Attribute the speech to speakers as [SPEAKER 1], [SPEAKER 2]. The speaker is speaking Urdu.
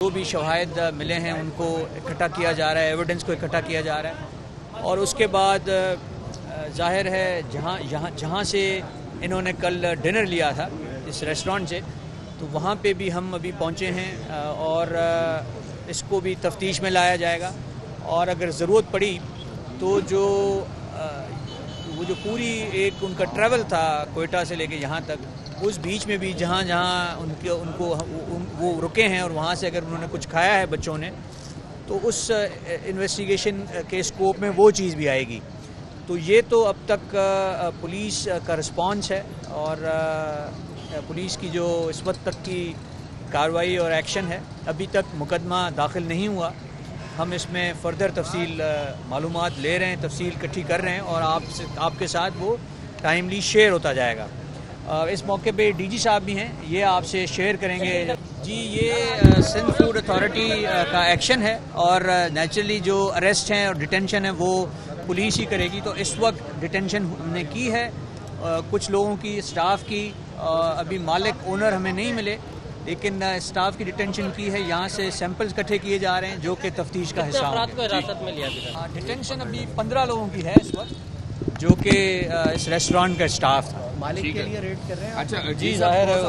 [SPEAKER 1] جو بھی شواہد ملے ہیں ان کو اکٹھا کیا جا رہا ہے، ایویڈنس کو اکٹھا کیا جا رہا ہے، اور اس کے بعد ظاہر ہے جہاں سے انہوں نے کل ڈنر لیا تھا اس ریسٹورانٹ سے، تو وہاں پہ بھی ہم ابھی پہنچے ہیں اور اس کو بھی تفتیش میں لایا جائے گا، اور اگر ضرورت پڑی تو وہ جو پوری ایک ان کا ٹریول تھا کوئٹہ سے لے کے یہاں تک، اس بیچ میں بھی جہاں ان کو وہ رکے ہیں اور وہاں سے اگر انہوں نے کچھ کھایا ہے بچوں نے، تو اس انویسٹیگیشن کے اسکوپ میں وہ چیز بھی آئے گی۔ تو یہ تو اب تک پولیس کا رسپانس ہے، اور پولیس کی جو اس وقت تک کی کارروائی اور ایکشن ہے۔ ابھی تک مقدمہ داخل نہیں ہوا، ہم اس میں فردر تفصیل معلومات لے رہے ہیں، تفصیل اکٹھی کر رہے ہیں، اور آپ کے ساتھ وہ ٹائملی شیئر ہوتا جائے گا۔ اس موقع پہ ڈی جی صاحب بھی ہیں، یہ آپ سے شیئر کریں گے۔ جی، یہ سندھ فوڈ اتھارٹی کا ایکشن ہے، اور نیچرلی جو اریسٹ ہیں اور ڈیٹینشن ہے وہ پولیس ہی کرے گی۔ تو اس وقت ڈیٹینشن ہم نے کی ہے کچھ لوگوں کی، اسٹاف کی، ابھی مالک اونر ہمیں نہیں ملے، لیکن اسٹاف کی ڈیٹینشن کی ہے۔ یہاں سے سیمپلز اکٹھے کیے جا رہے ہیں جو کہ تفتیش کا حصہ
[SPEAKER 2] افراد کو حراست میں لیا گیا؟
[SPEAKER 1] ڈیٹینشن ابھی 15 لوگوں کی ہے اس وقت، جو کہ اس ریسٹورانٹ کا اسٹاف تھا۔
[SPEAKER 3] مالک کے لیے ریڈ کر رہے ہیں؟
[SPEAKER 4] اچھا
[SPEAKER 1] جی ظاہر ہے۔